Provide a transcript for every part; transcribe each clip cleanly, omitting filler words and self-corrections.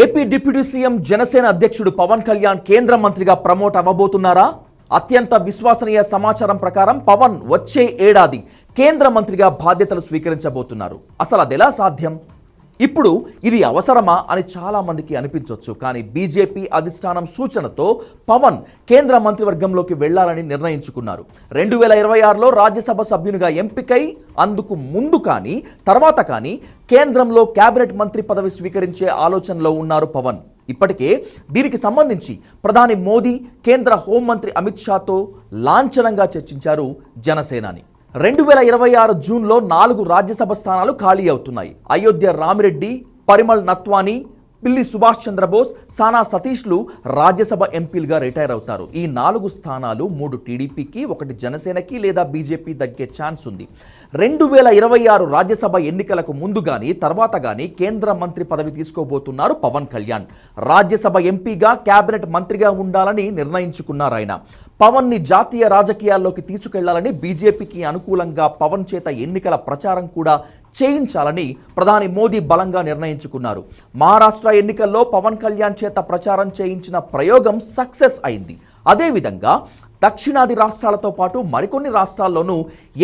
AP deputy CM Janasena అధ్యక్షుడు పవన్ కళ్యాణ్ కేంద్ర మంత్రిగా ప్రమోట్ అవ్వబోతున్నారా? అత్యంత విశ్వసనీయ సమాచారం ప్రకారం పవన్ వచ్చే ఏడాది కేంద్ర మంత్రిగా బాధ్యతలు స్వీకరించబోతున్నారు. అసలు అదెలా సాధ్యం? ఇప్పుడు ఇది అవసరమా అని చాలా మందికి అనిపించవచ్చు. కానీ బీజేపీ అధిష్టానం సూచనతో పవన్ కేంద్ర మంత్రివర్గంలోకి వెళ్లాలని నిర్ణయించుకున్నారు. 2026లో రాజ్యసభ సభ్యునిగా ఎంపికై అందుకు ముందు కానీ తర్వాత కానీ కేంద్రంలో కేబినెట్ మంత్రి పదవి స్వీకరించే ఆలోచనలో ఉన్నారు పవన్. ఇప్పటికే దీనికి సంబంధించి ప్రధాని మోదీ, కేంద్ర హోంమంత్రి అమిత్ షాతో లాంఛనంగా చర్చించారు జనసేనాని. 2026 జూన్లో 4 రాజ్యసభ స్థానాలు ఖాళీ అవుతున్నాయి. అయోధ్య రామిరెడ్డి, పరిమళ్ నత్వానీ, పిల్లి సుభాష్ చంద్రబోస్, సానా సతీష్లు రాజ్యసభ ఎంపీలుగా రిటైర్ అవుతారు. ఈ 4 స్థానాలు 3 టీడీపీకి, 1 జనసేనకి లేదా బీజేపీ దక్కే ఛాన్స్ ఉంది. 2026 రాజ్యసభ ఎన్నికలకు ముందు కానీ తర్వాత కానీ కేంద్ర మంత్రి పదవి తీసుకోబోతున్నారు పవన్ కళ్యాణ్. రాజ్యసభ ఎంపీగా, కేబినెట్ మంత్రిగా ఉండాలని నిర్ణయించుకున్నారు ఆయన. పవన్ని జాతీయ రాజకీయాల్లోకి తీసుకెళ్లాలని, బీజేపీకి అనుకూలంగా పవన్ చేత ఎన్నికల ప్రచారం కూడా చేయించాలని ప్రధాని మోదీ బలంగా నిర్ణయించుకున్నారు. మహారాష్ట్ర ఎన్నికల్లో పవన్ కళ్యాణ్ చేత ప్రచారం చేయించిన ప్రయోగం సక్సెస్ అయింది. అదేవిధంగా దక్షిణాది రాష్ట్రాలతో పాటు మరికొన్ని రాష్ట్రాల్లోనూ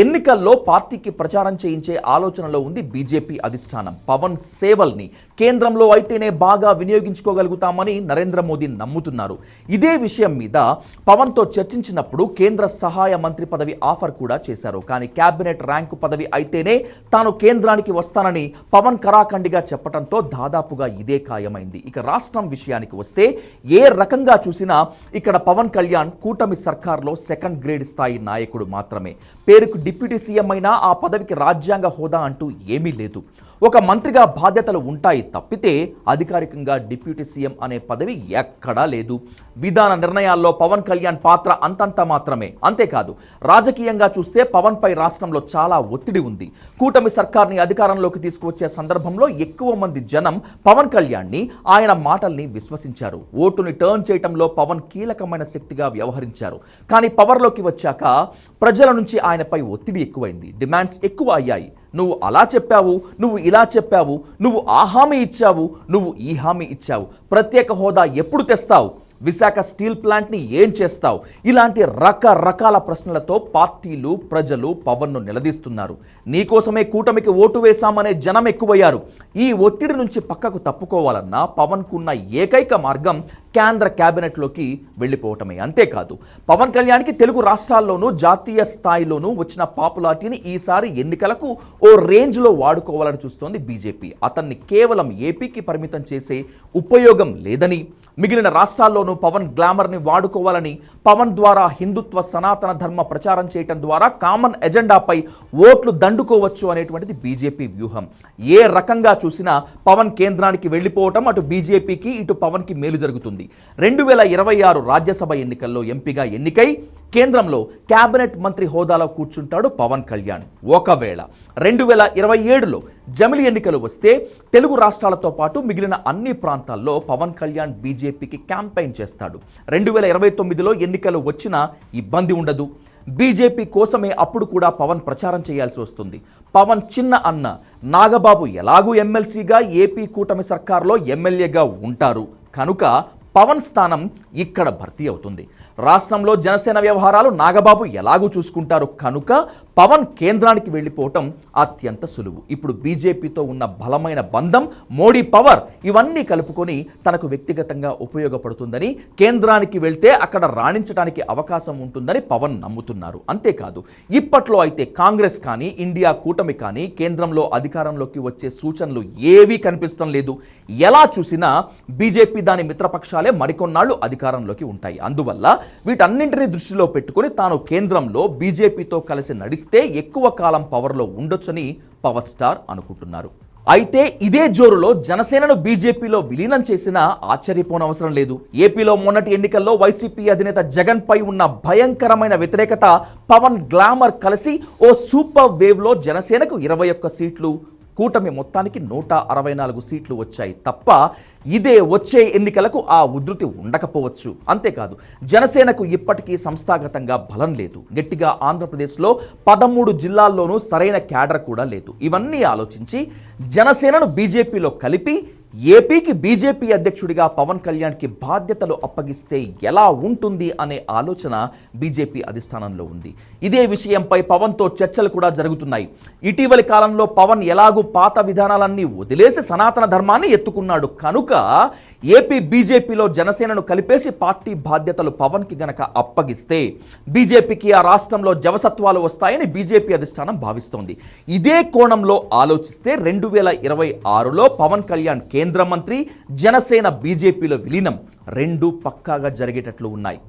ఎన్నికల్లో పార్టీకి ప్రచారం చేయించే ఆలోచనలో ఉంది బీజేపీ అధిష్టానం. పవన్ సేవల్ని కేంద్రంలో అయితేనే బాగా వినియోగించుకోగలుగుతామని నరేంద్ర మోదీ నమ్ముతున్నారు. ఇదే విషయం మీద పవన్తో చర్చించినప్పుడు కేంద్ర సహాయ మంత్రి పదవి ఆఫర్ కూడా చేశారు. కానీ కేబినెట్ ర్యాంకు పదవి అయితేనే తాను కేంద్రానికి వస్తానని పవన్ కరాఖండిగా చెప్పడంతో దాదాపుగా ఇదే ఖాయమైంది. ఇక రాష్ట్రం విషయానికి వస్తే ఏ రకంగా చూసినా ఇక్కడ పవన్ కళ్యాణ్ కూటమి సర్కార్లో సెకండ్ గ్రేడ్ స్థాయి నాయకుడు మాత్రమే. పేరుకు డిప్యూటీ సీఎం అయినా ఆ పదవికి రాజ్యాంగ హోదా అంటూ ఏమీ లేదు. ఒక మంత్రిగా బాధ్యతలు ఉంటాయి తప్పితే అధికారికంగా డిప్యూటీ సీఎం అనే పదవి ఎక్కడా లేదు. విధాన నిర్ణయాల్లో పవన్ కళ్యాణ్ పాత్ర అంతంత మాత్రమే. అంతేకాదు, రాజకీయంగా చూస్తే పవన్ పై రాష్ట్రంలో చాలా ఒత్తిడి ఉంది. కూటమి సర్కార్ని అధికారంలోకి తీసుకువచ్చే సందర్భంలో ఎక్కువ మంది జనం పవన్ కళ్యాణ్ని, ఆయన మాటల్ని విశ్వసించారు. ఓటుని టర్న్ చేయటంలో పవన్ కీలకమైన శక్తిగా వ్యవహరించారు. కానీ పవర్లోకి వచ్చాక ప్రజల నుంచి ఆయనపై ఒత్తిడి ఎక్కువైంది. డిమాండ్స్ ఎక్కువ అయ్యాయి. నువ్వు అలా చెప్పావు, నువ్వు ఇలా చెప్పావు, నువ్వు ఆ హామీ ఇచ్చావు, నువ్వు ఈ హామీ ఇచ్చావు, ప్రత్యేక హోదా ఎప్పుడు తెస్తావు, విశాఖ స్టీల్ ప్లాంట్ని ఏం చేస్తావు, ఇలాంటి రకరకాల ప్రశ్నలతో పార్టీలు, ప్రజలు పవన్ను నిలదీస్తున్నారు. నీకోసమే కూటమికి ఓటు వేశామనే జనం ఎక్కువయ్యారు. ఈ ఒత్తిడి నుంచి పక్కకు తప్పుకోవాలన్నా పవన్కున్న ఏకైక మార్గం కేంద్ర కేబినెట్లోకి వెళ్ళిపోవటమే. అంతేకాదు, పవన్ కళ్యాణ్కి తెలుగు రాష్ట్రాల్లోనూ జాతీయ స్థాయిలోనూ వచ్చిన పాపులారిటీని ఈసారి ఎన్నికలకు ఓ రేంజ్లో వాడుకోవాలని చూస్తోంది బీజేపీ. అతన్ని కేవలం ఏపీకి పరిమితం చేసే ఉపయోగం లేదని, మిగిలిన రాష్ట్రాల్లోనూ పవన్ గ్లామర్ని వాడుకోవాలని, పవన్ ద్వారా హిందుత్వ సనాతన ధర్మ ప్రచారం చేయటం ద్వారా కామన్ ఎజెండాపై ఓట్లు దండుకోవచ్చు అనేటువంటిది బీజేపీ వ్యూహం. ఏ రకంగా చూసినా పవన్ కేంద్రానికి వెళ్ళిపోవటం అటు బీజేపీకి, ఇటు పవన్కి మేలు జరుగుతుంది. 2026 రాజ్యసభ ఎన్నికల్లో ఎంపీగా ఎన్నికై కేంద్రంలో కేబినెట్ మంత్రి హోదాలో కూర్చుంటాడు పవన్ కళ్యాణ్. ఒకవేళ 2027లో జమిలి ఎన్నికలు వస్తే తెలుగు రాష్ట్రాలతో పాటు మిగిలిన అన్ని ప్రాంతాల్లో పవన్ కళ్యాణ్ బీజేపీకి క్యాంపెయిన్ చేస్తాడు. 2029లో ఎన్నికలు వచ్చినా ఇబ్బంది ఉండదు. బీజేపీ కోసమే అప్పుడు కూడా పవన్ ప్రచారం చేయాల్సి వస్తుంది. పవన్ చిన్న అన్న నాగబాబు ఎలాగూ ఎమ్మెల్సీగా, ఏపీ కూటమి సర్కార్లో ఎమ్మెల్యేగా ఉంటారు కనుక పవన్ స్థానం ఇక్కడ భర్తీ అవుతుంది. రాష్ట్రంలో జనసేన వ్యవహారాలు నాగబాబు ఎలాగూ చూసుకుంటారు కనుక పవన్ కేంద్రానికి వెళ్ళిపోవటం అత్యంత సులువు. ఇప్పుడు బీజేపీతో ఉన్న బలమైన బంధం, మోడీ పవర్, ఇవన్నీ కలుపుకొని తనకు వ్యక్తిగతంగా ఉపయోగపడుతుందని, కేంద్రానికి వెళ్తే అక్కడ రాణించడానికి అవకాశం ఉంటుందని పవన్ నమ్ముతున్నారు. అంతేకాదు, ఇప్పట్లో అయితే కాంగ్రెస్ కానీ, ఇండియా కూటమి కానీ కేంద్రంలో అధికారంలోకి వచ్చే సూచనలు ఏవీ కనిపించడం లేదు. ఎలా చూసినా బీజేపీ దాని మిత్రపక్షాలే మరికొన్నాళ్లు అధికారంలోకి ఉంటాయి. అందువల్ల వీటన్నింటినీ దృష్టిలో పెట్టుకుని తాను కేంద్రంలో బీజేపీతో కలిసి నడిస్తే ఎక్కువ కాలం పవర్లో ఉండొచ్చని పవర్ స్టార్ అనుకుంటున్నారు. అయితే ఇదే జోరులో జనసేనను బీజేపీలో విలీనం చేసినా ఆశ్చర్యపోనవసరం లేదు. ఏపీలో మొన్నటి ఎన్నికల్లో వైసీపీ అధినేత జగన్ పై ఉన్న భయంకరమైన వ్యతిరేకత, పవన్ గ్లామర్ కలిసి ఓ సూపర్ వేవ్లో జనసేనకు 21 సీట్లు, కూటమి మొత్తానికి 164 సీట్లు వచ్చాయి తప్ప ఇదే వచ్చే ఎన్నికలకు ఆ ఉధృతి ఉండకపోవచ్చు. అంతేకాదు, జనసేనకు ఇప్పటికీ సంస్థాగతంగా బలం లేదు. గట్టిగా ఆంధ్రప్రదేశ్లో 13 జిల్లాల్లోనూ సరైన క్యాడర్ కూడా లేదు. ఇవన్నీ ఆలోచించి జనసేనను బీజేపీలో కలిపి ఏపీకి బీజేపీ అధ్యక్షుడిగా పవన్ కళ్యాణ్కి బాధ్యతలు అప్పగిస్తే ఎలా ఉంటుంది అనే ఆలోచన బీజేపీ అధిష్టానంలో ఉంది. ఇదే విషయంపై పవన్తో చర్చలు కూడా జరుగుతున్నాయి. ఇటీవలి కాలంలో పవన్ ఎలాగూ పాత విధానాలన్నీ వదిలేసి సనాతన ధర్మాన్ని ఎత్తుకున్నాడు కనుక ఏపీ బీజేపీలో జనసేనను కలిపేసి పార్టీ బాధ్యతలు పవన్కి గనక అప్పగిస్తే బీజేపీకి ఆ రాష్ట్రంలో జవసత్వాలు వస్తాయని బీజేపీ అధిష్టానం భావిస్తోంది. ఇదే కోణంలో ఆలోచిస్తే 2026లో పవన్ కళ్యాణ్ కేంద్ర మంత్రి, జనసేన బీజేపీలో విలీనం రెండూ పక్కాగా జరిగేటట్లు ఉన్నాయి.